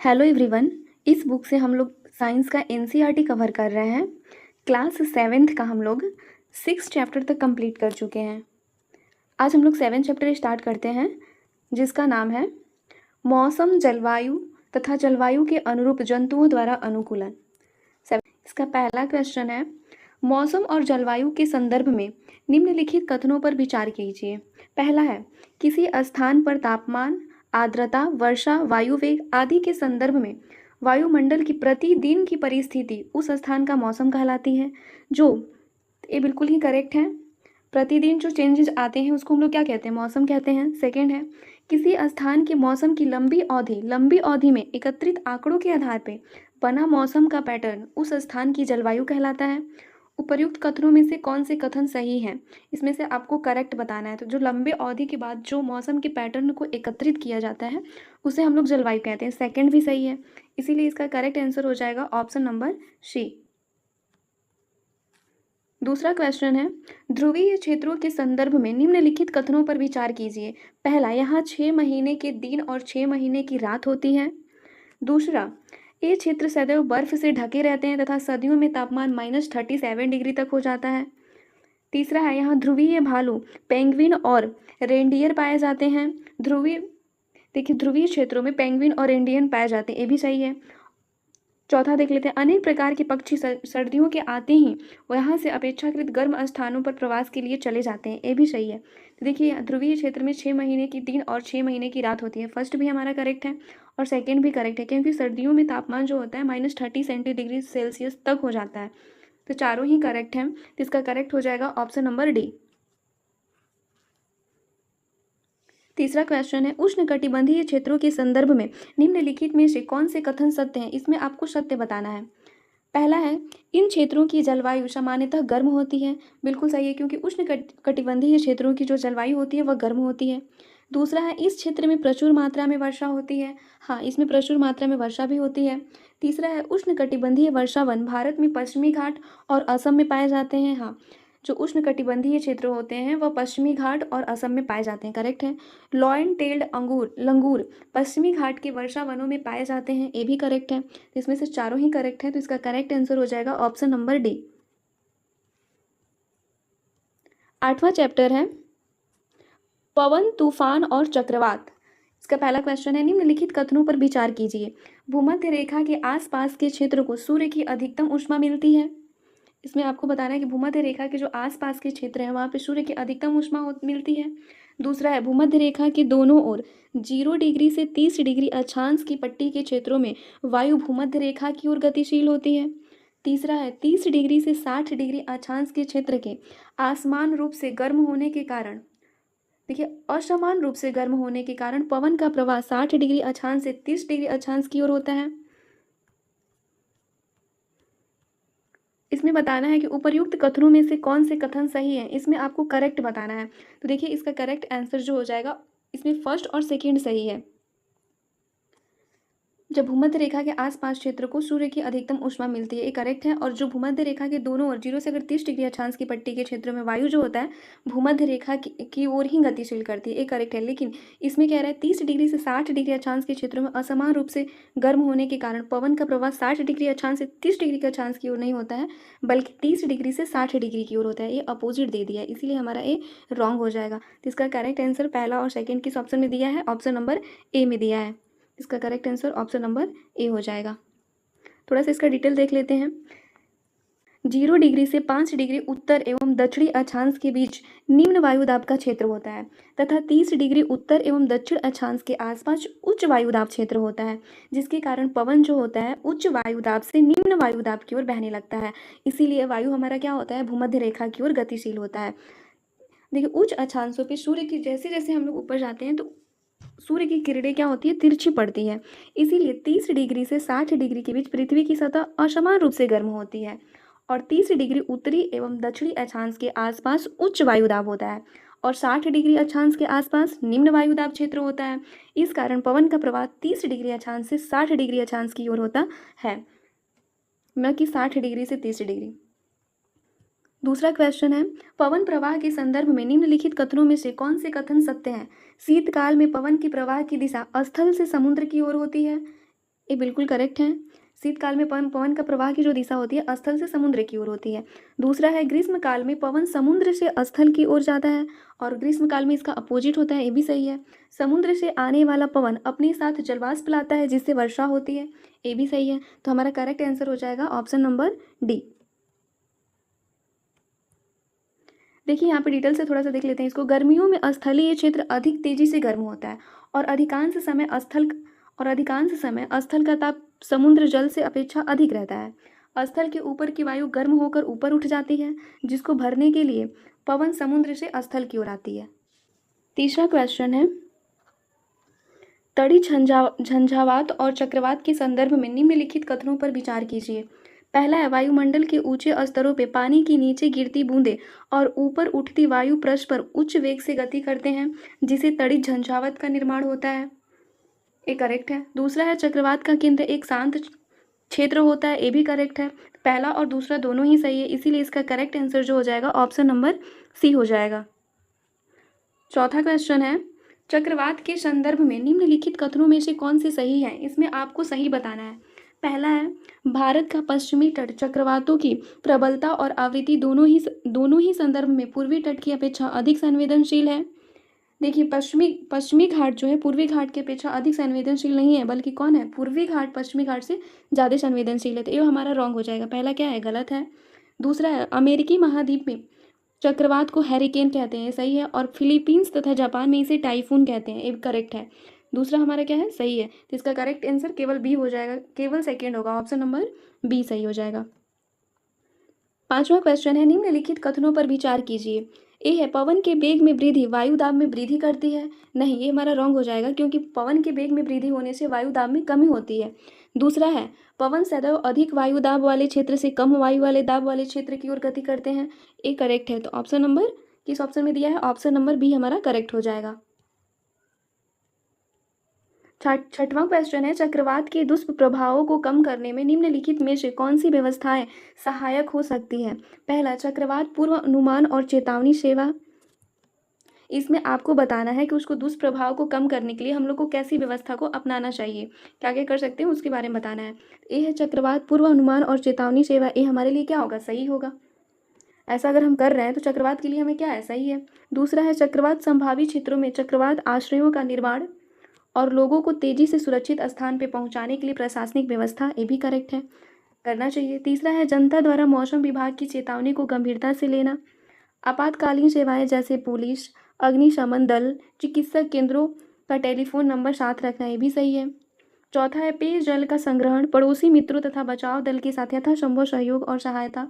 Hello everyone. इस book से हम लोग साइंस का एनसीईआरटी कवर कर रहे हैं। क्लास 7th का हम लोग 6 चैप्टर तक कंप्लीट कर चुके हैं। आज हम लोग 7 चैप्टर स्टार्ट करते हैं, जिसका नाम है मौसम, जलवायु तथा जलवायु के अनुरूप जंतुओं द्वारा अनुकूलन। इसका पहला क्वेश्चन है, मौसम और जलवायु के संदर्भ में निम्नलिखित कथनों पर विचार कीजिए। पहला है, किसी स्थान पर तापमान, आर्द्रता, वर्षा, वायु वेग आदि के संदर्भ में वायुमंडल की प्रतिदिन की परिस्थिति उस स्थान का मौसम कहलाती है। जो ये बिल्कुल ही करेक्ट है। प्रतिदिन जो चेंजेस आते हैं उसको हम लोग क्या कहते हैं? मौसम कहते हैं। सेकेंड है, किसी स्थान के मौसम की लंबी अवधि में एकत्रित आंकड़ों के आधार पर बना मौसम का पैटर्न उस स्थान की जलवायु कहलाता है। उपर्युक्त कथनों में से कौन से कथन सही हैं? इसमें से आपको करेक्ट बताना है। तो जो लंबे अवधि के बाद जो मौसम के पैटर्न को एकत्रित किया जाता है उसे हम लोग जलवायु कहते हैं। सेकंड भी सही है, इसीलिए इसका करेक्ट आंसर हो जाएगा ऑप्शन नंबर सी। दूसरा क्वेश्चन है, ध्रुवीय क्षेत्रों के संदर्भ में निम्नलिखित कथनों पर विचार कीजिए। पहला, यहाँ 6 महीने के दिन और 6 महीने की रात होती है। दूसरा, ये क्षेत्र सदैव बर्फ से ढके रहते हैं तथा सर्दियों में तापमान -37 डिग्री तक हो जाता है। तीसरा है, यहाँ ध्रुवीय भालू, पेंगुइन और रेंडियर पाए जाते हैं। ध्रुवीय क्षेत्रों में पेंगुइन और रेंडियर पाए जाते हैं, ये भी सही है। चौथा देख लेते हैं, अनेक प्रकार के पक्षी सर्दियों के आते ही वहाँ से अपेक्षाकृत गर्म स्थानों पर प्रवास के लिए चले जाते हैं, ये भी सही है। तो देखिए, ध्रुवीय क्षेत्र में 6 महीने की दिन और 6 महीने की रात होती है। फर्स्ट भी हमारा करेक्ट है और सेकेंड भी करेक्ट है, क्योंकि सर्दियों में तापमान जो होता है -30 डिग्री सेल्सियस तक हो जाता है। तो चारों ही करेक्ट हैं, तो इसका करेक्ट हो जाएगा ऑप्शन नंबर डी। तीसरा क्वेश्चन है, उष्णकटिबंधीय क्षेत्रों के संदर्भ में निम्नलिखित में से कौन से कथन सत्य हैं? इसमें आपको सत्य बताना है। पहला है, इन क्षेत्रों की जलवायु सामान्यतः गर्म होती है। बिल्कुल सही है, क्योंकि उष्णकटिबंधीय क्षेत्रों की जो जलवायु होती है वह गर्म होती है। दूसरा है, इस क्षेत्र में प्रचुर मात्रा में वर्षा होती है। हाँ, इसमें प्रचुर मात्रा में वर्षा भी होती है। तीसरा है, उष्णकटिबंधीय वर्षावन भारत में पश्चिमी घाट और असम में पाए जाते हैं। हाँ, जो उष्णकटिबंधीय क्षेत्र होते हैं वह पश्चिमी घाट और असम में पाए जाते हैं, करेक्ट है। लॉयन टेल्ड लंगूर पश्चिमी घाट के वर्षावनों में पाए जाते हैं, ये भी करेक्ट है। तो इसमें से चारों ही करेक्ट है, तो इसका करेक्ट आंसर हो जाएगा ऑप्शन नंबर डी। 8वां चैप्टर है पवन, तूफान और चक्रवात। इसका पहला क्वेश्चन है, निम्नलिखित कथनों पर विचार कीजिए। भूमध्य रेखा के आसपास के क्षेत्र को सूर्य की अधिकतम ऊष्मा मिलती है। इसमें आपको बताना है कि भूमध्य रेखा के जो आसपास के क्षेत्र हैं वहाँ पे सूर्य की अधिकतम ऊष्मा मिलती है। दूसरा है, भूमध्य रेखा के दोनों ओर 0 डिग्री से 30 डिग्री अक्षांश की पट्टी के क्षेत्रों में वायु भूमध्य रेखा की ओर गतिशील होती है। तीसरा है, 30 डिग्री से 60 डिग्री अक्षांश के क्षेत्र के असमान रूप से गर्म होने के कारण पवन का प्रवाह 60 डिग्री अक्षांश से 30 डिग्री अक्षांश की ओर होता है। इसमें बताना है कि उपर्युक्त कथनों में से कौन से कथन सही हैं। इसमें आपको करेक्ट बताना है। तो देखिए, इसका करेक्ट आंसर जो हो जाएगा, इसमें फर्स्ट और सेकंड सही है। जब भूमध्य रेखा के आसपास क्षेत्र को सूर्य की अधिकतम ऊष्मा मिलती है, ये करेक्ट है। और जो भूमध्य रेखा के दोनों ओर 0 से अगर 30 डिग्री अक्षांश की पट्टी के क्षेत्र में वायु जो होता है भूमध्य रेखा की ओर ही गतिशील करती है, ये करेक्ट है। लेकिन इसमें कह रहा है 30 डिग्री से 60 डिग्री अक्षांश के क्षेत्रों में असमान रूप से गर्म होने के कारण पवन का प्रवाह 60 डिग्री अक्षांश से 30 डिग्री के अक्षांश की ओर नहीं होता है, बल्कि 30 डिग्री से 60 डिग्री की ओर होता है। ये अपोजिट दे दिया है, इसीलिए हमारा ये रॉन्ग हो जाएगा। तो इसका करेक्ट आंसर पहला और सेकेंड किस ऑप्शन में दिया है? ऑप्शन नंबर ए में दिया है। इसका correct answer option number A हो जाएगा। थोड़ा सा इसका डिटेल देख लेते हैं। 0 डिग्री से 5 डिग्री उत्तर एवं दक्षिणी अक्षांश के बीच निम्न वायुदाब का क्षेत्र होता है तथा 30 डिग्री उत्तर एवं दक्षिण अक्षांश के आसपास उच्च वायुदाब क्षेत्र होता है, जिसके कारण पवन जो होता है उच्च वायुदाब से निम्न वायुदाब की ओर बहने लगता है। इसीलिए वायु हमारा क्या होता है? भूमध्य रेखा की ओर गतिशील होता है। देखिए, उच्च अक्षांशों पर सूर्य की जैसे जैसे हम लोग ऊपर जाते हैं तो सूर्य की किरणें क्या होती है? तिरछी पड़ती है। इसीलिए 30 डिग्री से 60 डिग्री के बीच पृथ्वी की सतह असमान रूप से गर्म होती है और 30 डिग्री उत्तरी एवं दक्षिणी अक्षांश के आसपास उच्च वायुदाब होता है और 60 डिग्री अक्षांश के आसपास निम्न वायुदाब क्षेत्र होता है। इस कारण पवन का प्रवाह 30 डिग्री अक्षांश से 60 डिग्री अक्षांश की ओर होता है, न कि 60 डिग्री से 30 डिग्री। दूसरा क्वेश्चन है, पवन प्रवाह के संदर्भ में निम्नलिखित कथनों में से कौन से कथन सत्य हैं? शीतकाल में पवन की प्रवाह की दिशा स्थल से समुद्र की ओर होती है, ये बिल्कुल करेक्ट है। शीतकाल में पवन का प्रवाह की जो दिशा होती है स्थल से समुद्र की ओर होती है। दूसरा है ग्रीष्मकाल में पवन समुद्र से स्थल की ओर जाता है और ग्रीष्मकाल में इसका अपोजिट होता है, ये भी सही है। समुद्र से आने वाला पवन अपने साथ जलवाष्प लाता है जिससे वर्षा होती है, ये भी सही है। तो हमारा करेक्ट आंसर हो जाएगा ऑप्शन नंबर डी। देखिए यहाँ पे डिटेल से थोड़ा सा देख लेते हैं इसको। गर्मियों में स्थलीय क्षेत्र अधिक तेजी से गर्म होता है और अधिकांश समय स्थल का ताप समुद्र जल से अपेक्षा अधिक रहता है। स्थल के ऊपर की वायु गर्म होकर ऊपर उठ जाती है जिसको भरने के लिए पवन समुद्र से स्थल की ओर आती है। तीसरा क्वेश्चन है, तड़ी झंझावात और चक्रवात के संदर्भ में निम्नलिखित कथनों पर विचार कीजिए। पहला है, वायुमंडल के ऊंचे स्तरों पे पानी की नीचे गिरती बूंदें और ऊपर उठती वायु पृष्ठ पर उच्च वेग से गति करते हैं जिसे तड़ी झंझावात का निर्माण होता है, ये करेक्ट है। दूसरा है, चक्रवात का केंद्र एक शांत क्षेत्र होता है, ये भी करेक्ट है। पहला और दूसरा दोनों ही सही है, इसीलिए इसका करेक्ट आंसर जो हो जाएगा ऑप्शन नंबर सी हो जाएगा। चौथा क्वेश्चन है, चक्रवात के संदर्भ में निम्नलिखित कथनों में से कौन से सही है, इसमें आपको सही बताना है। पहला है, भारत का पश्चिमी तट चक्रवातों की प्रबलता और आवृत्ति दोनों ही संदर्भ में पूर्वी तट की अपेक्षा अधिक संवेदनशील है। देखिए पश्चिमी घाट जो है पूर्वी घाट की अपेक्षा अधिक संवेदनशील नहीं है, बल्कि कौन है, पूर्वी घाट पश्चिमी घाट से ज़्यादा संवेदनशील है, तो ये हमारा रॉन्ग हो जाएगा। पहला क्या है, गलत है। दूसरा है, अमेरिकी महाद्वीप में चक्रवात को हैरिकेन कहते हैं, सही है। और फिलीपींस तथा जापान में इसे टाइफून कहते हैं, ये करेक्ट है। दूसरा हमारा क्या है, सही है। तो इसका करेक्ट आंसर केवल बी हो जाएगा, केवल सेकेंड होगा, ऑप्शन नंबर बी सही हो जाएगा। पांचवा क्वेश्चन है, निम्नलिखित कथनों पर विचार कीजिए। ए है, पवन के वेग में वृद्धि वायु दाब में वृद्धि करती है। नहीं, ये हमारा रॉन्ग हो जाएगा क्योंकि पवन के वेग में वृद्धि होने से वायु दाब में कमी होती है। दूसरा है, पवन सदैव अधिक वायु दाब वाले क्षेत्र से कम वायु वाले दाब वाले क्षेत्र की ओर गति करते हैं, ये करेक्ट है। तो ऑप्शन नंबर किस ऑप्शन में दिया है, ऑप्शन नंबर बी हमारा करेक्ट हो जाएगा। छठवां क्वेश्चन है, चक्रवात के दुष्प्रभावों को कम करने में निम्नलिखित में से कौन सी व्यवस्थाएं सहायक हो सकती है। पहला, चक्रवात पूर्व अनुमान और चेतावनी सेवा। इसमें आपको बताना है कि उसको दुष्प्रभाव को कम करने के लिए हम लोग को कैसी व्यवस्था को अपनाना चाहिए, क्या क्या कर सकते हैं उसके बारे में बताना है। ये है चक्रवात पूर्व अनुमान और चेतावनी सेवा, ये हमारे लिए क्या होगा, सही होगा। ऐसा अगर हम कर रहे हैं तो चक्रवात के लिए हमें क्या है, सही है। दूसरा है, चक्रवात संभावी क्षेत्रों में चक्रवात आश्रयों का निर्माण और लोगों को तेजी से सुरक्षित स्थान पर पहुंचाने के लिए प्रशासनिक व्यवस्था, ये भी करेक्ट है, करना चाहिए। तीसरा है, जनता द्वारा मौसम विभाग की चेतावनी को गंभीरता से लेना। आपातकालीन सेवाएं जैसे पुलिस, अग्निशमन दल, चिकित्सक केंद्रों का टेलीफोन नंबर साथ रखना, ये भी सही है। चौथा है, पेयजल का संग्रहण, पड़ोसी मित्रों तथा बचाव दल के साथ यथासंभव सहयोग और सहायता,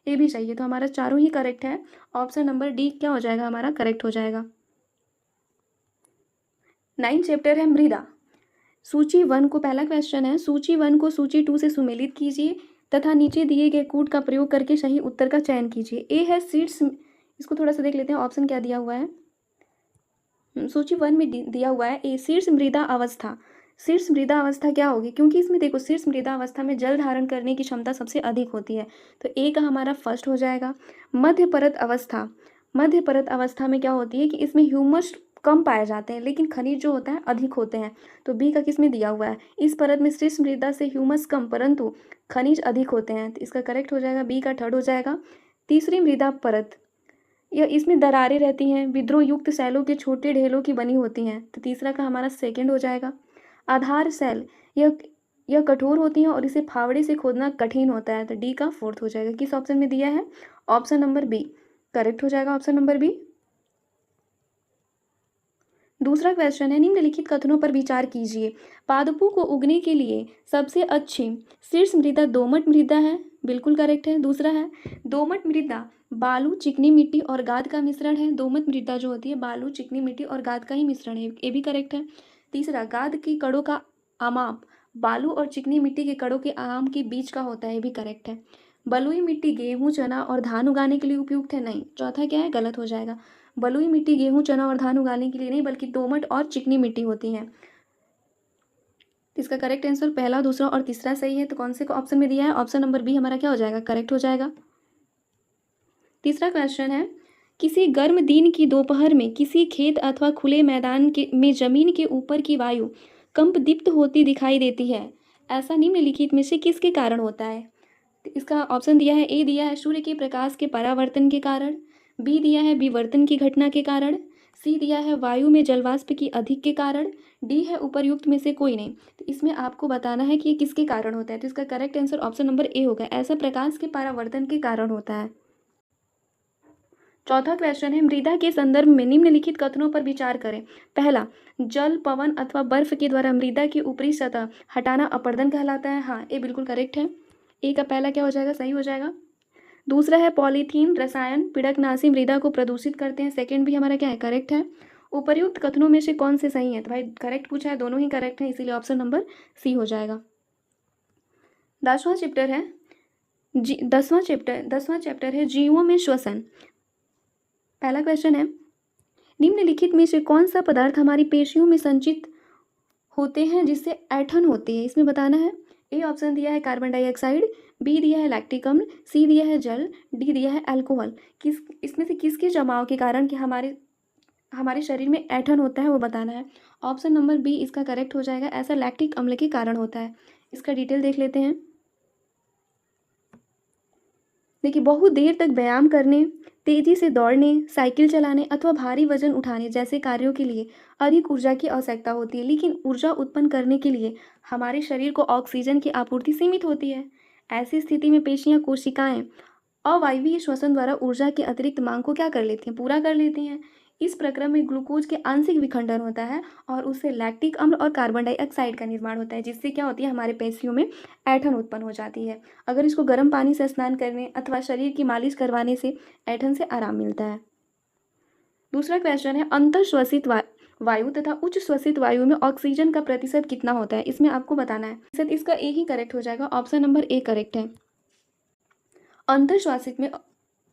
ये भी चाहिए। तो हमारा चारों ही करेक्ट है, ऑप्शन नंबर डी क्या हो जाएगा, हमारा करेक्ट हो जाएगा। 9 चैप्टर है मृदा। सूची 1 को, पहला क्वेश्चन है, सूची 1 को सूची 2 से सुमेलित कीजिए तथा नीचे दिए गए कूट का प्रयोग करके सही उत्तर का चयन कीजिए। ए है सीड्स, इसको थोड़ा सा देख लेते हैं ऑप्शन क्या दिया हुआ है। सूची 1 में दिया हुआ है ए, शीर्ष मृदा अवस्था। शीर्ष मृदा अवस्था क्या होगी, क्योंकि इसमें देखो शीर्ष मृदा अवस्था में जल धारण करने की क्षमता सबसे अधिक होती है, तो ए का हमारा फर्स्ट हो जाएगा। मध्य परत अवस्था, मध्य परत अवस्था में क्या होती है कि इसमें ह्यूमस कम पाए जाते हैं लेकिन खनिज जो होता है अधिक होते हैं, तो बी का किस में दिया हुआ है, इस परत में शीर्ष मृदा से ह्यूमस कम परंतु खनिज अधिक होते हैं, तो इसका करेक्ट हो जाएगा, बी का थर्ड हो जाएगा। तीसरी मृदा परत, यह इसमें दरारें रहती हैं, विद्रोह युक्त सैलों के छोटे ढेलों की बनी होती हैं, तो तीसरा का हमारा सेकंड हो जाएगा। आधार सैल, यह कठोर होती हैं और इसे फावड़े से खोदना कठिन होता है, तो डी का फोर्थ हो जाएगा। किस ऑप्शन में दिया है, ऑप्शन नंबर बी करेक्ट हो जाएगा, ऑप्शन नंबर बी। दूसरा क्वेश्चन है, निम्नलिखित कथनों पर विचार कीजिए। पादपों को उगने के लिए सबसे अच्छी शीर्ष मृदा दोमट मृदा है, बिल्कुल करेक्ट है। दूसरा है, दोमट मृदा बालू, चिकनी मिट्टी और गाद का मिश्रण है। दोमट मृदा जो होती है बालू, चिकनी मिट्टी और गाद का ही मिश्रण है, ये भी करेक्ट है। तीसरा, गाद की कड़ों का आमाप बालू और चिकनी मिट्टी के कड़ों के आम के बीच का होता है, ये भी करेक्ट है। बलुई मिट्टी गेहूं, चना और धान उगाने के लिए उपयुक्त है, नहीं। चौथा क्या है, गलत हो जाएगा। बलुई मिट्टी गेहूं, चना और धान उगाने के लिए नहीं, बल्कि दोमट और चिकनी मिट्टी होती है। इसका करेक्ट आंसर पहला, दूसरा और तीसरा सही है, तो कौन से को ऑप्शन में दिया है, ऑप्शन नंबर बी हमारा क्या हो जाएगा, करेक्ट हो जाएगा। तीसरा क्वेश्चन है, किसी गर्म दिन की दोपहर में किसी खेत अथवा खुले मैदान में जमीन के ऊपर की वायु कंप दीप्त होती दिखाई देती है, ऐसा निम्नलिखित में से किसके कारण होता है? तो इसका ऑप्शन दिया है, ए दिया है सूर्य के प्रकाश के परावर्तन के कारण, बी दिया है विवर्तन की घटना के कारण, सी दिया है वायु में जलवाष्प की अधिक के कारण, डी है उपर्युक्त में से कोई नहीं। तो इसमें आपको बताना है कि ये किसके कारण होता है। तो इसका correct answer option number A होगा, ऐसा प्रकाश के परावर्तन के कारण होता है। चौथा क्वेश्चन है, मृदा के संदर्भ में निम्नलिखित कथनों पर विचार करें। पहला, जल, पवन अथवा बर्फ के द्वारा मृदा की ऊपरी सतह हटाना अपरदन कहलाता है। हाँ, ये बिल्कुल करेक्ट है। ए का पहला क्या हो जाएगा, सही हो जाएगा। दूसरा है, पॉलीथीन रसायन पिड़कनाशी मृदा को प्रदूषित करते हैं। सेकंड भी हमारा क्या है, करेक्ट है। उपर्युक्त कथनों में से कौन से सही है? तो भाई करेक्ट पूछा है, दोनों ही करेक्ट है, इसीलिए ऑप्शन नंबर सी हो जाएगा। 10वां चैप्टर है 10वां चैप्टर है जीवों में श्वसन। पहला क्वेश्चन है, निम्नलिखित में से कौन सा पदार्थ हमारी पेशियों में संचित होते हैं जिससे ऐंठन होती है? इसमें बताना है। ए ऑप्शन दिया है कार्बन डाइऑक्साइड, बी दिया है लैक्टिक अम्ल, सी दिया है जल, डी दिया है अल्कोहल। इसमें से किसके जमाव के कारण कि हमारे शरीर में ऐंठन होता है वो बताना है। ऑप्शन नंबर बी इसका करेक्ट हो जाएगा, ऐसा लैक्टिक अम्ल के कारण होता है। इसका डिटेल देख लेते हैं। देखिए, बहुत देर तक व्यायाम करने, तेजी से दौड़ने, साइकिल चलाने अथवा भारी वजन उठाने जैसे कार्यों के लिए अधिक ऊर्जा की आवश्यकता होती है, लेकिन ऊर्जा उत्पन्न करने के लिए हमारे शरीर को ऑक्सीजन की आपूर्ति सीमित होती है। ऐसी स्थिति में पेशियां, कोशिकाएं अवायवीय श्वसन द्वारा ऊर्जा की अतिरिक्त मांग को क्या कर लेती हैं, पूरा कर लेती हैं। इस प्रक्रिया में ग्लूकोज के आंशिक विखंडन होता है और उससे लैक्टिक अम्ल और कार्बन डाइऑक्साइड का निर्माण होता है, जिससे क्या होती है, हमारे पेशियों में ऐंठन उत्पन्न हो जाती है। अगर इसको गर्म पानी से स्नान करने अथवा शरीर की मालिश करवाने से ऐंठन से आराम मिलता है। दूसरा क्वेश्चन है, अंतःश्वसित वायु तथा उच्च श्वसित वायु में ऑक्सीजन का प्रतिशत कितना होता है? इसमें आपको बताना है। प्रतिशत इसका ए ही करेक्ट हो जाएगा, ऑप्शन नंबर ए करेक्ट है।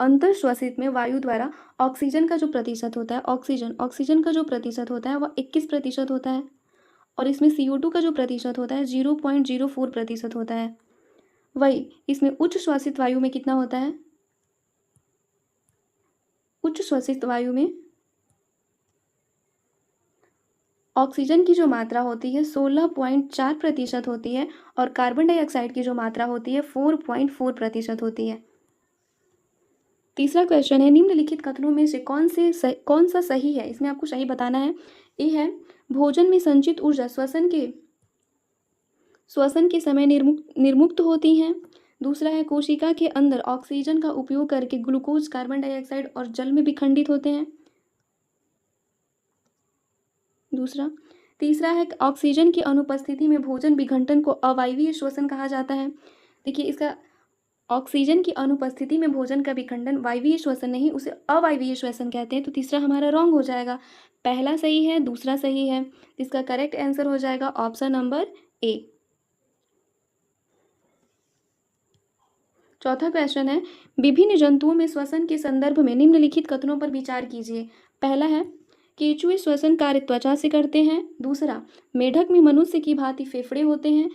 अंतःश्वसित में वायु द्वारा ऑक्सीजन का जो प्रतिशत होता है, ऑक्सीजन का जो प्रतिशत होता है वह 21% होता है, और इसमें CO2 का जो प्रतिशत होता है 0.04% होता है। वही इसमें उच्च श्वसित वायु में कितना होता है? उच्च श्वसित वायु में ऑक्सीजन की जो मात्रा होती है 16.4% होती है, और कार्बन डाइऑक्साइड की जो मात्रा होती है 4.4% होती है। तीसरा क्वेश्चन है, निम्नलिखित कथनों में से कौन सा सही है? इसमें आपको सही बताना है। ए है, भोजन में संचित ऊर्जा श्वसन के समय निर्मुक्त होती हैं। दूसरा है, कोशिका के अंदर ऑक्सीजन का उपयोग करके ग्लूकोज, कार्बन डाइऑक्साइड और जल में विखंडित होते हैं। दूसरा। तीसरा है, ऑक्सीजन की अनुपस्थिति में भोजन विघटन को अवायवीय श्वसन कहा जाता है। देखिए, इसका ऑक्सीजन की अनुपस्थिति में भोजन का विखंडन वायवीय श्वसन नहीं, उसे अवायवीय श्वसन कहते हैं। तो तीसरा हमारा रॉन्ग हो जाएगा, पहला सही है, दूसरा सही है। इसका करेक्ट आंसर हो जाएगा ऑप्शन नंबर ए। चौथा क्वेश्चन है, विभिन्न जंतुओं में श्वसन के संदर्भ में निम्नलिखित कथनों पर विचार कीजिए। पहला है, केंचुए श्वसन कार्य त्वचा से करते हैं। दूसरा, मेढक में मनुष्य की भांति फेफड़े होते हैं,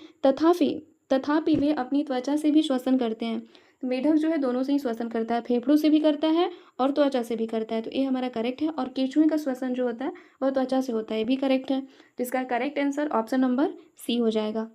तथापि वे अपनी त्वचा से भी श्वसन करते हैं। तो मेढक जो है दोनों से ही श्वसन करता है, फेफड़ों से भी करता है और त्वचा से भी करता है। तो ये हमारा करेक्ट है। और केंचुए का श्वसन जो होता है वह त्वचा से होता है, ये भी करेक्ट है। तो इसका correct answer option number C हो जाएगा।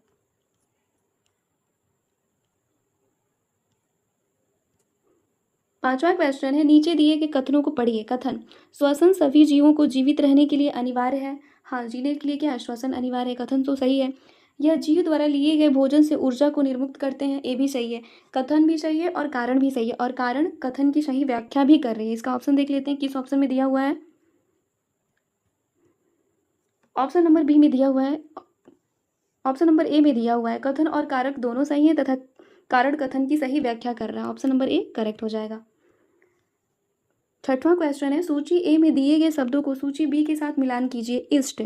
पांचवा क्वेश्चन है, नीचे दिए गए कथनों को पढ़िए। कथन, श्वसन सभी जीवों को जीवित रहने के लिए अनिवार्य है। हाँ, जीने के लिए क्या है, श्वसन अनिवार्य है। कथन तो सही है। यह जीव द्वारा लिए गए भोजन से ऊर्जा को निर्मुक्त करते हैं, ये भी सही है। कथन भी सही है और कारण भी सही है, और कारण कथन की सही व्याख्या भी कर रही है। इसका ऑप्शन देख लेते हैं, किस ऑप्शन में दिया हुआ है। ऑप्शन नंबर बी में दिया हुआ है, ऑप्शन नंबर ए में दिया हुआ है, कथन और कारक दोनों सही है तथा कारण कथन की सही व्याख्या कर रहा है। ऑप्शन नंबर ए करेक्ट हो जाएगा। छठवां क्वेश्चन है, सूची ए में दिए गए शब्दों को सूची बी के साथ मिलान कीजिए। ईस्ट,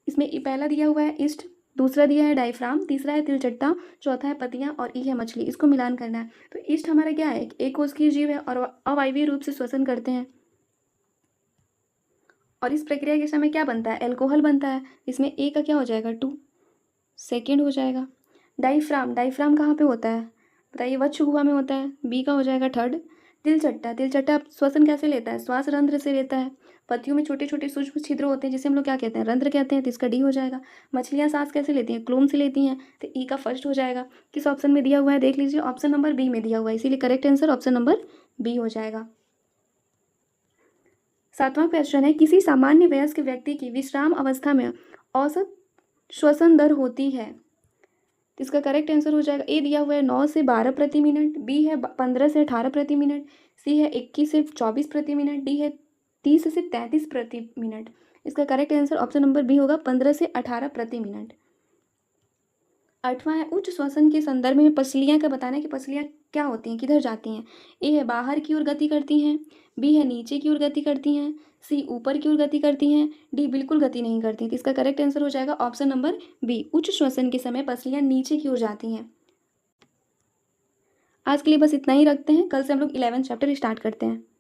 इसमें पहला दिया हुआ है ईस्ट, दूसरा दिया है डायफ्राम, तीसरा है तिलचट्टा, चौथा है पतियां और ई है मछली। इसको मिलान करना है। तो ईस्ट हमारा क्या है, एक कोशिकीय जीव है और अवायवीय रूप से श्वसन करते हैं, और इस प्रक्रिया के समय क्या बनता है, एल्कोहल बनता है। इसमें ए का क्या हो जाएगा, 2, सेकेंड हो जाएगा। डायफ्राम कहाँ पे होता है बताइए, वक्ष गुहा में होता है, बी का हो जाएगा 3rd। तिलचट्टा श्वसन कैसे लेता है, श्वास रंध्र से लेता है। पत्तियों में छोटे छोटे सूक्ष्म छिद्र होते हैं जिसे हम लोग क्या कहते हैं, रंध्र कहते हैं, तो इसका डी हो जाएगा। मछलियाँ सांस कैसे लेती हैं, क्लोम से लेती हैं, तो ई का फर्स्ट हो जाएगा। किस ऑप्शन में दिया हुआ है देख लीजिए, ऑप्शन नंबर बी में दिया हुआ है, इसीलिए correct answer option number B हो जाएगा। 7वां क्वेश्चन है, किसी सामान्य वयस्क व्यक्ति की विश्राम अवस्था में औसत श्वसन दर होती है, तो इसका करेक्ट आंसर हो जाएगा, ए दिया हुआ है 9 से 12 प्रति मिनट, बी है 15 से 18 प्रति मिनट, सी है 21 से 24 प्रति मिनट, डी है 30 से 33 प्रति मिनट। इसका correct answer option number B होगा, 15 से 18 प्रति मिनट। 8वां है, उच्च श्वसन के संदर्भ में पसलियाँ का बताना है कि पसलियाँ क्या होती हैं, किधर जाती हैं। ए है बाहर की ओर गति करती हैं, बी है नीचे की ओर गति करती हैं, सी ऊपर की ओर गति करती हैं, डी बिल्कुल गति नहीं करती। तो इसका करेक्ट आंसर हो जाएगा ऑप्शन नंबर बी, उच्च श्वसन के समय पसलियाँ नीचे की ओर जाती हैं। आज के लिए बस इतना ही रखते हैं, कल से हम लोग 11 चैप्टर स्टार्ट करते हैं।